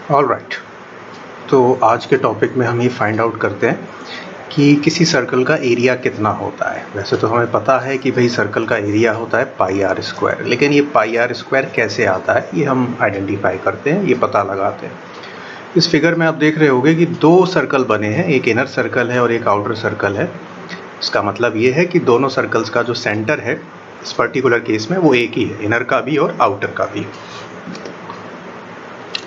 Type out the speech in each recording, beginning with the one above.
All right, तो आज के टॉपिक में हम ये फाइंड आउट करते हैं कि किसी सर्कल का एरिया कितना होता है। वैसे तो हमें पता है कि भाई सर्कल का एरिया होता है पाई आर स्क्वायर, लेकिन ये पाई आर स्क्वायर कैसे आता है ये हम आइडेंटिफाई करते हैं, ये पता लगाते हैं। इस फिगर में आप देख रहे होंगे कि दो सर्कल बने हैं, एक इनर सर्कल है और एक आउटर सर्कल है। इसका मतलब ये है कि दोनों सर्कल्स का जो सेंटर है इस पर्टिकुलर केस में वो एक ही है, इनर का भी और आउटर का भी।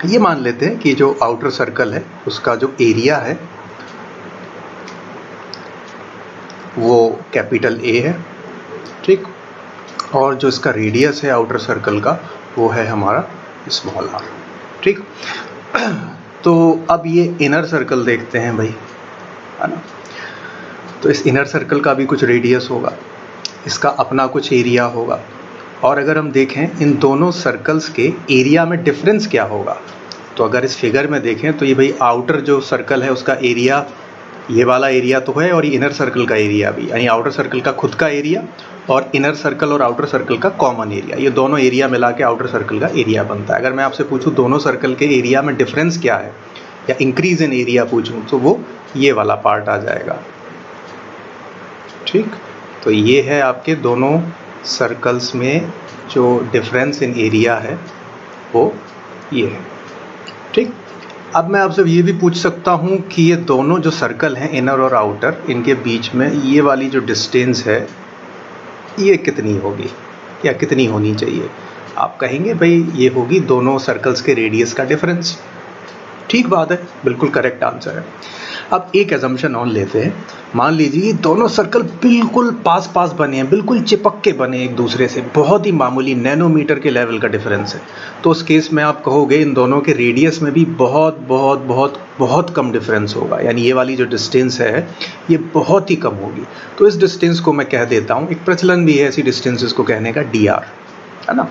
ये मान लेते हैं कि जो आउटर सर्कल है उसका जो एरिया है वो कैपिटल ए है, ठीक, और जो इसका रेडियस है आउटर सर्कल का वो है हमारा स्मॉल आर, ठीक। तो अब ये इनर सर्कल देखते हैं भाई, है ना। तो इस इनर सर्कल का भी कुछ रेडियस होगा, इसका अपना कुछ एरिया होगा, और अगर हम देखें इन दोनों सर्कल्स के एरिया में डिफरेंस क्या होगा, तो अगर इस फिगर में देखें तो ये भाई आउटर जो सर्कल है उसका एरिया ये वाला एरिया तो है, और ये इनर सर्कल का एरिया भी, यानी आउटर सर्कल का खुद का एरिया और इनर सर्कल और आउटर सर्कल का कॉमन एरिया, ये दोनों एरिया मिला के आउटर सर्कल का एरिया बनता है। अगर मैं आपसे पूछूं दोनों सर्कल के एरिया में डिफरेंस क्या है या इंक्रीज इन एरिया पूछूं तो वो ये वाला पार्ट आ जाएगा, ठीक। तो ये है आपके दोनों सर्कल्स में जो डिफरेंस इन एरिया है वो ये है, ठीक। अब मैं आपसे ये भी पूछ सकता हूँ कि ये दोनों जो सर्कल हैं इनर और आउटर, इनके बीच में ये वाली जो डिस्टेंस है ये कितनी होगी या कितनी होनी चाहिए। आप कहेंगे भाई ये होगी दोनों सर्कल्स के रेडियस का डिफरेंस। ठीक बात है, बिल्कुल करेक्ट आंसर है। अब एक एजम्पशन और लेते हैं, मान लीजिए दोनों सर्कल बिल्कुल पास पास बने हैं, बिल्कुल चिपक के बने एक दूसरे से, बहुत ही मामूली नैनोमीटर के लेवल का डिफरेंस है। तो उस केस में आप कहोगे इन दोनों के रेडियस में भी बहुत बहुत बहुत बहुत कम डिफरेंस होगा, यानी ये वाली जो डिस्टेंस है ये बहुत ही कम होगी। तो इस डिस्टेंस को मैं कह देता हूँ, एक प्रचलन भी है ऐसी डिस्टेंसेस को कहने का, डी आर, है ना।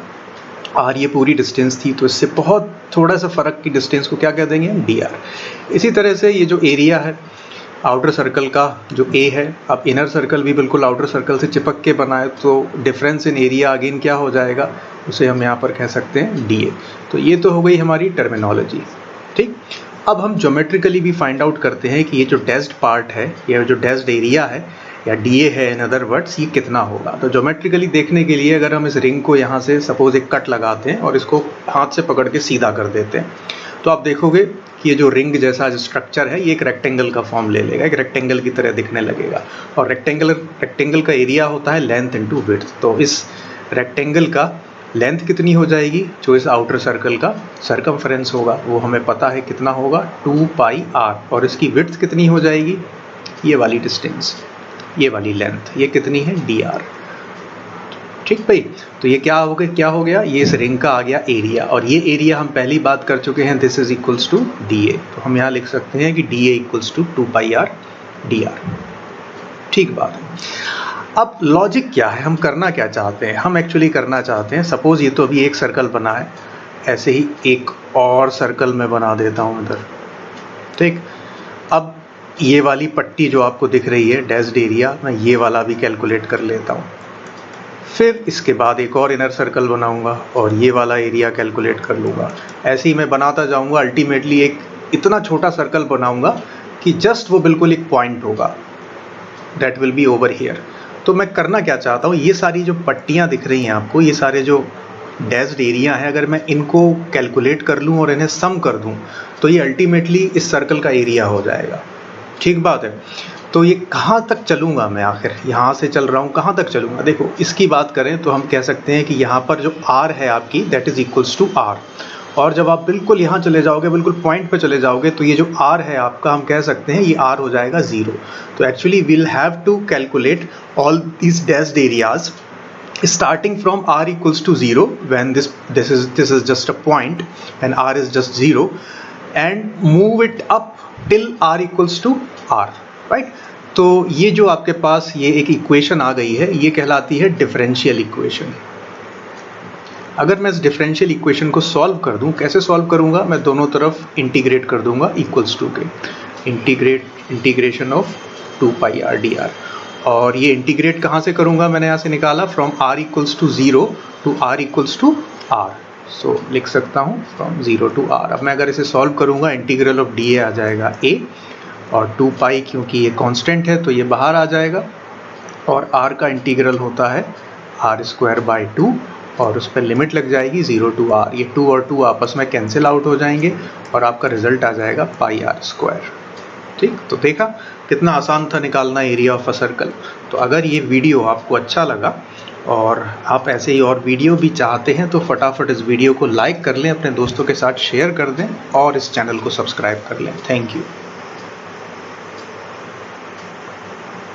आर ये पूरी डिस्टेंस थी, तो इससे बहुत थोड़ा सा फर्क की डिस्टेंस को क्या कह देंगे, डी आर। इसी तरह से ये जो एरिया है आउटर सर्कल का जो ए है, अब इनर सर्कल भी बिल्कुल आउटर सर्कल से चिपक के बना है, तो डिफरेंस इन एरिया अगेन क्या हो जाएगा, उसे हम यहाँ पर कह सकते हैं डी ए। तो ये तो हो गई हमारी टर्मिनोलॉजी, ठीक। अब हम ज्योमेट्रिकली भी फाइंड आउट करते हैं कि ये जो डैश्ड पार्ट है, ये जो डैश्ड एरिया है या डी ए है इन अदर वर्ड्स, ये कितना होगा। तो ज्योमेट्रिकली देखने के लिए अगर हम इस रिंग को यहाँ से सपोज एक कट लगाते हैं और इसको हाथ से पकड़ के सीधा कर देते हैं, तो आप देखोगे कि ये जो रिंग जैसा जो स्ट्रक्चर है ये एक रेक्टेंगल का फॉर्म ले लेगा, एक रेक्टेंगल की तरह दिखने लगेगा। और रेक्टेंगल का एरिया होता है लेंथ इनटू विड्थ। तो इस रेक्टेंगल का लेंथ कितनी हो जाएगी, जो इस आउटर सर्कल का सरकमफ्रेंस होगा वो हमें पता है कितना होगा, 2 पाई आर, और इसकी विड्थ कितनी हो जाएगी, ये वाली डिस्टेंस, ये वाली लेंथ, ये कितनी है, डी आर, ठीक भाई। तो ये क्या हो गया, ये इस रिंग का आ गया एरिया, और ये एरिया हम पहली बात कर चुके हैं, this is equals to D A. तो हम यहाँ लिख सकते हैं कि D A equals to 2 pi R D R, ठीक बात है। अब लॉजिक क्या है, हम करना क्या चाहते हैं, हम एक्चुअली करना चाहते हैं, सपोज ये तो अभी एक सर्कल बना है, ऐसे ही एक और सर्कल मैं बना देता हूँ इधर, ठीक। अब ये वाली पट्टी जो आपको दिख रही है डैश्ड एरिया, मैं ये वाला भी कैलकुलेट कर लेता हूँ। फिर इसके बाद एक और इनर सर्कल बनाऊंगा और ये वाला एरिया कैलकुलेट कर लूँगा। ऐसे ही मैं बनाता जाऊँगा, अल्टीमेटली एक इतना छोटा सर्कल बनाऊँगा कि जस्ट वो बिल्कुल एक पॉइंट होगा, that will be over here. तो मैं करना क्या चाहता हूँ, ये सारी जो पट्टियाँ दिख रही हैं आपको, ये सारे जो डैश्ड एरिया है, अगर मैं इनको कैलकुलेट कर लूँ और इन्हें सम कर दूँ तो ये अल्टीमेटली इस सर्कल का एरिया हो जाएगा, ठीक बात है। तो ये कहाँ तक चलूँगा मैं, आखिर यहाँ से चल रहा हूँ, कहाँ तक चलूँगा। देखो इसकी बात करें तो हम कह सकते हैं कि यहाँ पर जो आर है आपकी, that is equals to R, और जब आप बिल्कुल यहाँ चले जाओगे, बिल्कुल पॉइंट पे चले जाओगे, तो ये जो आर है आपका, हम कह सकते हैं ये आर हो जाएगा 0। तो actually we'll have to calculate all this dashed areas starting from r equals to 0 when this is just a point and r is just 0, and move it up till r equals to r, right। तो ये जो आपके पास ये एक equation आ गई है, ये कहलाती है डिफरेंशियल इक्वेशन। अगर मैं इस डिफरेंशियल इक्वेशन को सॉल्व कर दूं, कैसे सॉल्व करूंगा, मैं दोनों तरफ इंटीग्रेट कर दूंगा इक्वल्स टू के, integration of 2 pi R D are. और ये इंटीग्रेट कहाँ से करूँगा, मैंने यहाँ से निकाला from r equals to 0 to r equals to r। So लिख सकता हूँ फ्रॉम 0 टू r। अब मैं अगर इसे सॉल्व करूँगा इंटीग्रल ऑफ dA आ जाएगा a, और 2 पाई क्योंकि ये कांस्टेंट है तो ये बाहर आ जाएगा, और r का इंटीग्रल होता है r²/2, और उस पर लिमिट लग जाएगी 0 टू r। ये 2 और 2 आपस में कैंसिल आउट हो जाएंगे और आपका रिजल्ट आ जाएगा πr²। ठीक, तो देखा कितना आसान था निकालना एरिया ऑफ अ सर्कल। तो अगर ये वीडियो आपको अच्छा लगा और आप ऐसे ही और वीडियो भी चाहते हैं तो फटाफट इस वीडियो को लाइक कर लें, अपने दोस्तों के साथ शेयर कर दें और इस चैनल को सब्सक्राइब कर लें। Thank you.